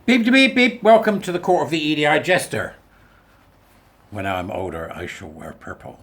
Beep to beep beep. Welcome to the court of the EDI Jester. When I'm older, I shall wear purple.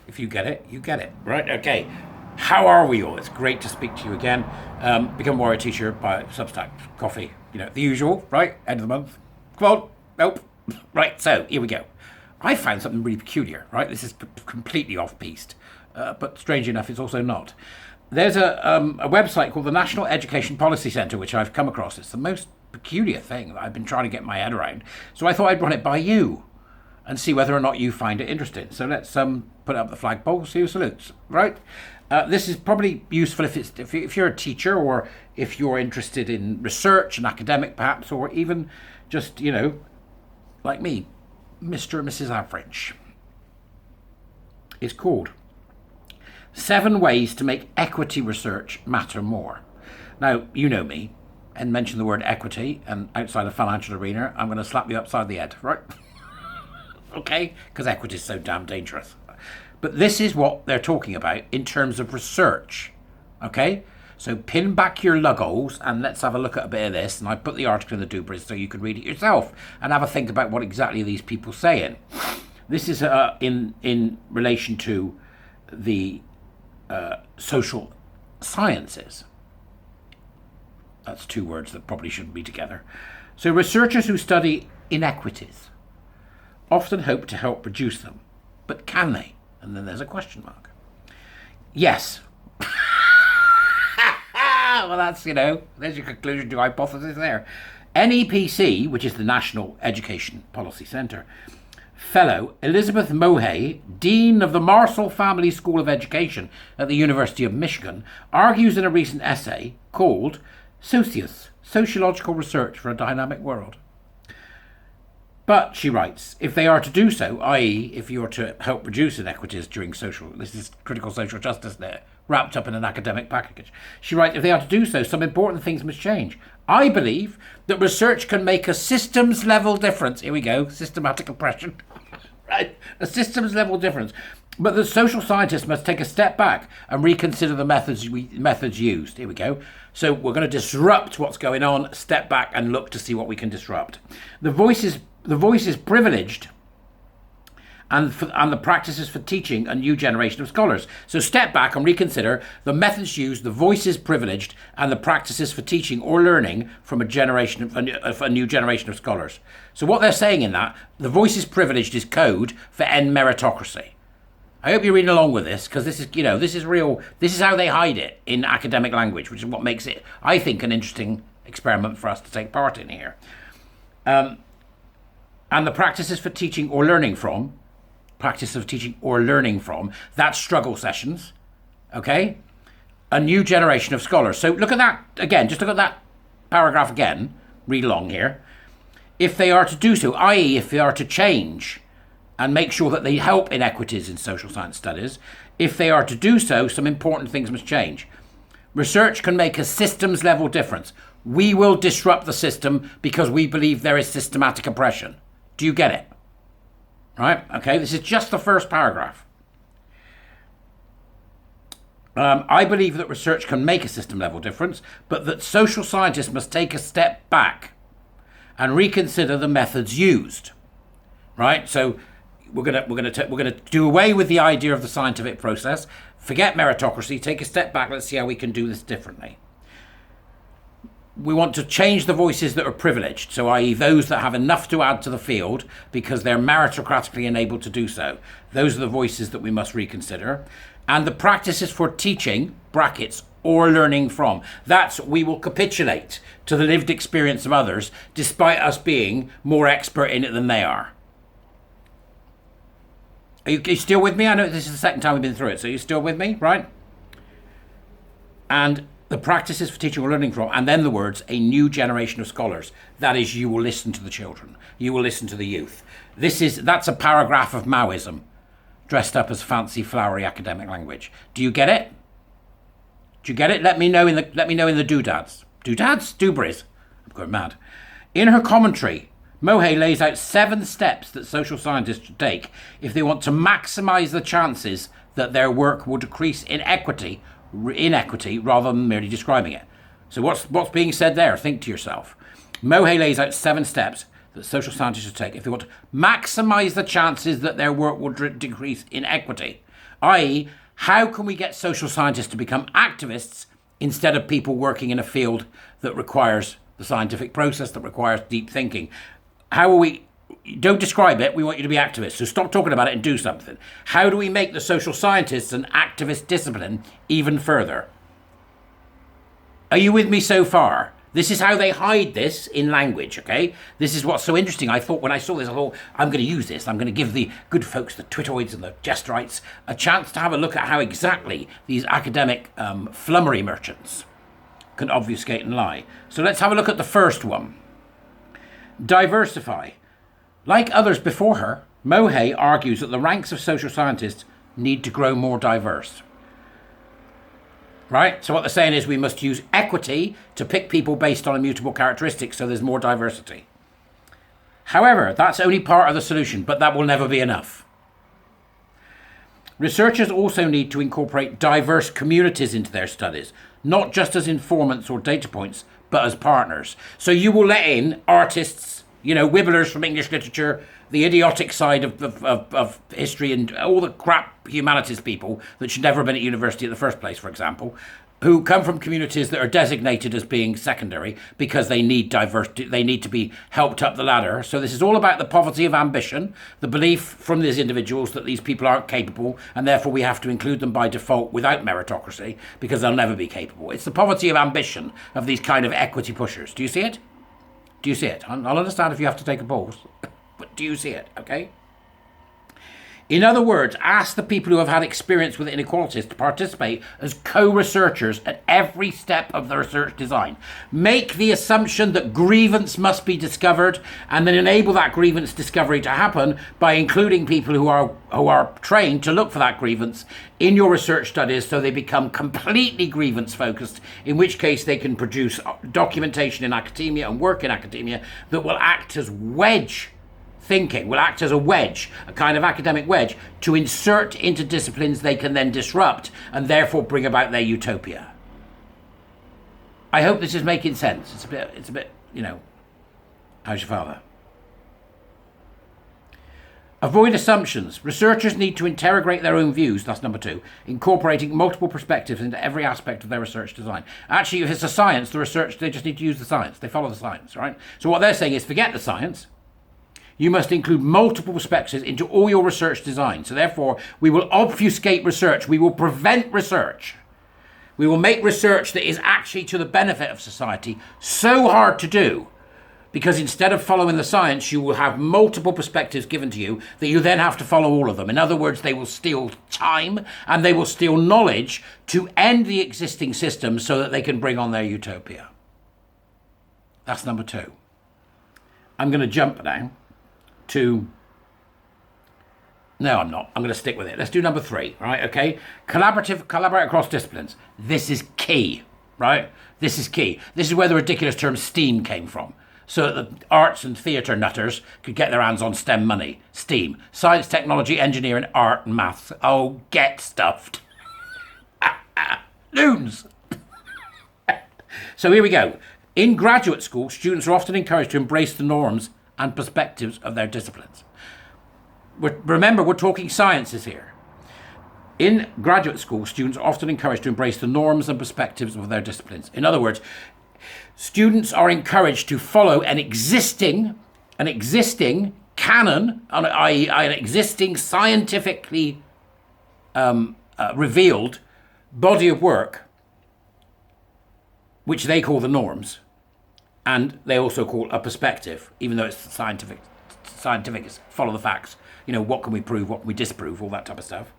If you get it, you get it. Right? Okay. How are we all? It's great to speak to you again. Become a warrior teacher by Substack, coffee. You know, the usual, right? End of the month. Come on. Nope. Right, so here we go. I found something really peculiar, right? This is completely off-piste, but strange enough, it's also not. There's a website called the National Education Policy Centre, which I've come across. It's the most peculiar thing that I've been trying to get my head around. So I thought I'd run it by you and see whether or not you find it interesting. So let's put up the flagpole, see who salutes, right? This is probably useful if you're a teacher, or if you're interested in research and academic perhaps, or even just, you know, like me, Mr. and Mrs. Average. It's called 7 Ways to Make Equity Research Matter More. Now, you know me, and mention the word equity, and outside the financial arena, I'm going to slap you upside the head, right? Okay? Because equity is so damn dangerous. But this is what they're talking about in terms of research, okay? So pin back your luggles and let's have a look at a bit of this. And I put the article in the Dubris so you can read it yourself and have a think about what exactly these people saying. This is in relation to the social sciences. That's 2 words that probably shouldn't be together. So researchers who study inequities often hope to help reduce them, but can they? And then there's a question mark. Yes. Well, that's, you know, there's your conclusion to hypothesis there. NEPC, which is the National Education Policy Centre, fellow Elizabeth Mohay, Dean of the Marshall Family School of Education at the University of Michigan, argues in a recent essay called Socius, Sociological Research for a Dynamic World. But, she writes, if they are to do so, i.e. if you are to help reduce inequities during this is critical social justice there, wrapped up in an academic package. She writes, if they are to do so, some important things must change. I believe that research can make a systems level difference. Here we go, systematic oppression. Right, a systems level difference. But the social scientists must take a step back and reconsider the methods used. Here we go. So we're going to disrupt what's going on, step back and look to see what we can disrupt. The voice is privileged, and the practices for teaching a new generation of scholars. So step back and reconsider the methods used, the voice is privileged, and the practices for teaching or learning from a new generation of scholars. So what they're saying in that, the voice is privileged is code for end meritocracy. I hope you're reading along with this, because this is, you know, this is real. This is how they hide it in academic language, which is what makes it, I think, an interesting experiment for us to take part in here. And the practices for teaching or learning from, that's struggle sessions, okay? A new generation of scholars. So look at that again, just look at that paragraph again, read along here. If they are to do so, i.e. if they are to change and make sure that they help inequities in social science studies, if they are to do so, some important things must change. Research can make a systems level difference. We will disrupt the system because we believe there is systematic oppression. Do you get it? Right? Okay, this is just the first paragraph. I believe that research can make a system level difference, but that social scientists must take a step back and reconsider the methods used. Right? So we're gonna do away with the idea of the scientific process, forget meritocracy, take a step back, let's see how we can do this differently. We want to change the voices that are privileged, so i.e. those that have enough to add to the field because they're meritocratically enabled to do so. Those are the voices that we must reconsider. And the practices for teaching, brackets, or learning from. That's, we will capitulate to the lived experience of others despite us being more expert in it than they are. Are you still with me? I know this is the second time we've been through it, so you're still with me, right? And the practices for teaching or learning from, and then the words, a new generation of scholars. That is, you will listen to the children. You will listen to the youth. That's a paragraph of Maoism, dressed up as fancy, flowery academic language. Do you get it? Do you get it? Let me know in the doodads. Doodads? Dubris. I'm going mad. In her commentary, Mohay lays out 7 steps that social scientists should take if they want to maximize the chances that their work will decrease inequity rather than merely describing it. So what's being said there? Think to yourself. Mohey lays out 7 steps that social scientists should take if they want to maximize the chances that their work will decrease inequity. I.e., how can we get social scientists to become activists instead of people working in a field that requires the scientific process, that requires deep thinking? How are we... Don't describe it, we want you to be activists. So stop talking about it and do something. How do we make the social scientists an activist discipline even further? Are you with me so far? This is how they hide this in language, okay? This is what's so interesting. I thought when I saw this, I thought, I'm going to use this. I'm going to give the good folks, the Twittoids and the Jesterites, a chance to have a look at how exactly these academic flummery merchants can obfuscate and lie. So let's have a look at the first one. Diversify. Like others before her, Mohey argues that the ranks of social scientists need to grow more diverse. Right? So what they're saying is we must use equity to pick people based on immutable characteristics so there's more diversity. However, that's only part of the solution, but that will never be enough. Researchers also need to incorporate diverse communities into their studies, not just as informants or data points, but as partners. So you will let in artists, wibblers from English literature, the idiotic side of history and all the crap humanities people that should never have been at university in the first place, for example, who come from communities that are designated as being secondary because they need they need to be helped up the ladder. So this is all about the poverty of ambition, the belief from these individuals that these people aren't capable and therefore we have to include them by default without meritocracy because they'll never be capable. It's the poverty of ambition of these kind of equity pushers. Do you see it? Do you see it? I'll understand if you have to take a pause. But do you see it, okay? In other words, ask the people who have had experience with inequalities to participate as co-researchers at every step of the research design. Make the assumption that grievance must be discovered and then enable that grievance discovery to happen by including people who are trained to look for that grievance in your research studies so they become completely grievance focused, in which case they can produce documentation in academia and work in academia that will act as wedge thinking, will act as a wedge, a kind of academic wedge, to insert into disciplines they can then disrupt and therefore bring about their utopia. I hope this is making sense. It's a bit, how's your father? Avoid assumptions. Researchers need to interrogate their own views, that's number 2, incorporating multiple perspectives into every aspect of their research design. Actually, if it's a science, the research, they just need to use the science. They follow the science, right? So what they're saying is forget the science. You must include multiple perspectives into all your research design. So therefore, we will obfuscate research. We will prevent research. We will make research that is actually to the benefit of society so hard to do, because instead of following the science, you will have multiple perspectives given to you that you then have to follow all of them. In other words, they will steal time and they will steal knowledge to end the existing system so that they can bring on their utopia. That's number 2. I'm going to jump now to... No, I'm not. I'm going to stick with it. Let's do number 3, right? Okay. Collaborate across disciplines. This is key, right? This is key. This is where the ridiculous term STEAM came from. So that the arts and theatre nutters could get their hands on STEM money. STEAM. Science, technology, engineering, art and maths. Oh, get stuffed. Loons. So here we go. In graduate school, students are often encouraged to embrace the norms and perspectives of their disciplines. Remember, we're talking sciences here. In graduate school, students are often encouraged to embrace the norms and perspectives of their disciplines. In other words, students are encouraged to follow an existing canon, i.e. an existing scientifically revealed body of work, which they call the norms, and they also call a perspective, even though it's scientific. Scientific is follow the facts. What can we prove, what can we disprove, all that type of stuff.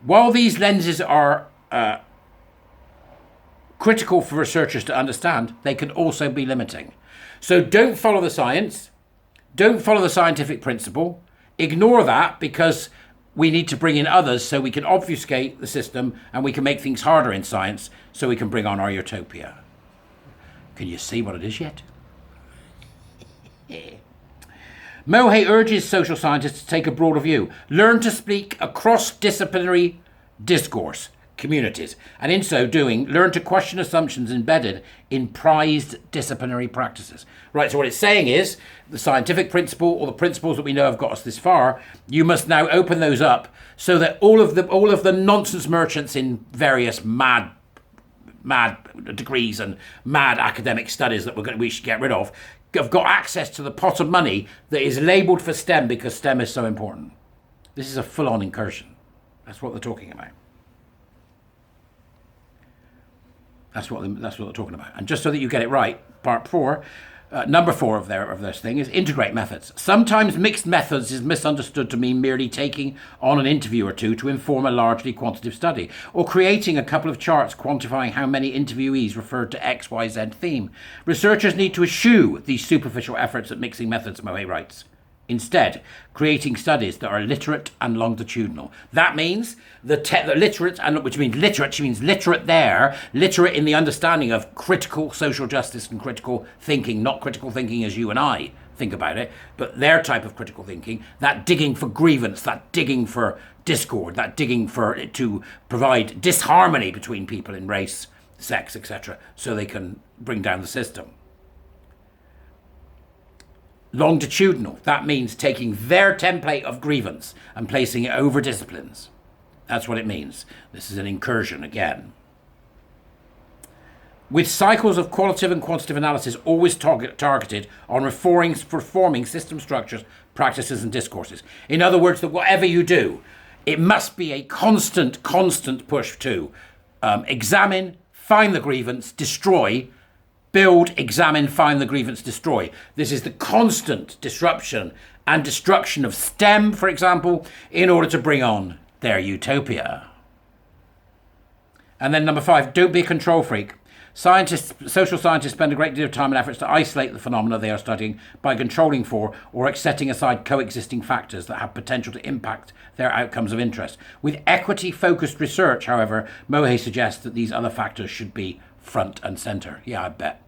While these lenses are critical for researchers to understand, they can also be limiting. So don't follow the science. Don't follow the scientific principle. Ignore that because we need to bring in others so we can obfuscate the system and we can make things harder in science so we can bring on our utopia. Can you see what it is yet? Mohey urges social scientists to take a broader view. Learn to speak across disciplinary discourse. communities, and in so doing, learn to question assumptions embedded in prized disciplinary practices. Right, so what it's saying is, the scientific principle, or the principles that we know have got us this far, you must now open those up so that all of the nonsense merchants in various mad degrees and mad academic studies that we should get rid of, have got access to the pot of money that is labelled for STEM because STEM is so important. This is a full-on incursion. That's what they're talking about. That's what they're talking about. And just so that you get it right, part 4, number 4 of this thing is integrate methods. Sometimes mixed methods is misunderstood to mean merely taking on an interview or two to inform a largely quantitative study, or creating a couple of charts quantifying how many interviewees referred to XYZ theme. Researchers need to eschew these superficial efforts at mixing methods, Moe writes. Instead, creating studies that are literate and longitudinal. That means the literate, and which means literate, she means literate there, literate in the understanding of critical social justice and critical thinking, not critical thinking as you and I think about it, but their type of critical thinking, that digging for grievance, that digging for discord, that digging to provide disharmony between people in race, sex, etc., so they can bring down the system. Longitudinal, that means taking their template of grievance and placing it over disciplines. That's what it means. This is an incursion again. With cycles of qualitative and quantitative analysis always targeted on reforming system structures, practices and discourses. In other words, that whatever you do, it must be a constant push to examine, find the grievance, destroy, build, examine, find the grievance, destroy. This is the constant disruption and destruction of STEM, for example, in order to bring on their utopia. And then number 5, don't be a control freak. Social scientists spend a great deal of time and efforts to isolate the phenomena they are studying by controlling for or setting aside coexisting factors that have potential to impact their outcomes of interest. With equity-focused research, however, Mohe suggests that these other factors should be front and center. Yeah, I bet.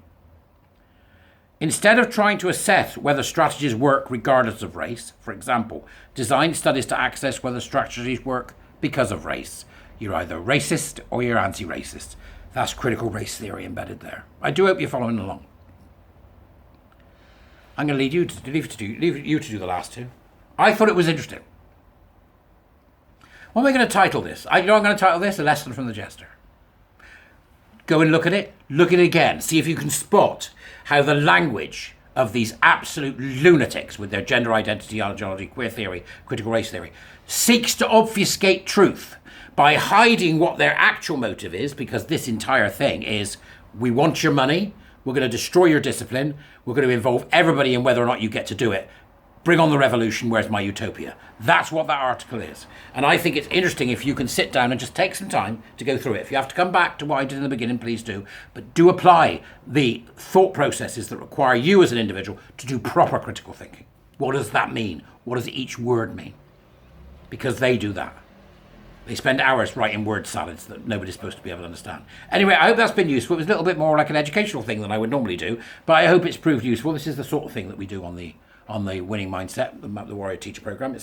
Instead of trying to assess whether strategies work regardless of race, for example, design studies to access whether strategies work because of race. You're either racist or you're anti-racist. That's critical race theory embedded there. I do hope you're following along. I'm going to leave you to do the last 2. I thought it was interesting. What am I going to title this? I'm going to title this A Lesson from the Jester. Go and look at it again, see if you can spot how the language of these absolute lunatics with their gender identity, ideology, queer theory, critical race theory, seeks to obfuscate truth by hiding what their actual motive is, because this entire thing is, we want your money, we're going to destroy your discipline, we're going to involve everybody in whether or not you get to do it. Bring on the revolution, where's my utopia? That's what that article is. And I think it's interesting if you can sit down and just take some time to go through it. If you have to come back to what I did in the beginning, please do. But do apply the thought processes that require you as an individual to do proper critical thinking. What does that mean? What does each word mean? Because they do that. They spend hours writing word salads that nobody's supposed to be able to understand. Anyway, I hope that's been useful. It was a little bit more like an educational thing than I would normally do, but I hope it's proved useful. This is the sort of thing that we do on the Winning Mindset, the Warrior Teacher Program.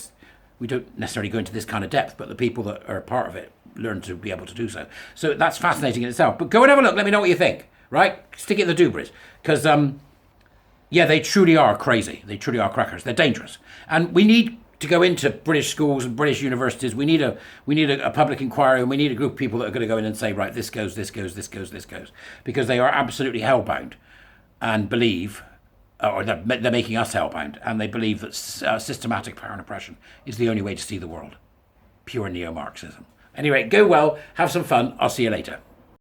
We don't necessarily go into this kind of depth, but the people that are part of it learn to be able to do so. So that's fascinating in itself. But go and have a look. Let me know what you think, right? Stick it in the doobries. Because, they truly are crazy. They truly are crackers. They're dangerous. And we need to go into British schools and British universities. We need a public inquiry, and we need a group of people that are going to go in and say, right, this goes, this goes, this goes, this goes. Because they are absolutely hellbound and believe, or they're making us hellbound, and they believe that systematic power and oppression is the only way to see the world. Pure neo-Marxism. Anyway, go well, have some fun. I'll see you later.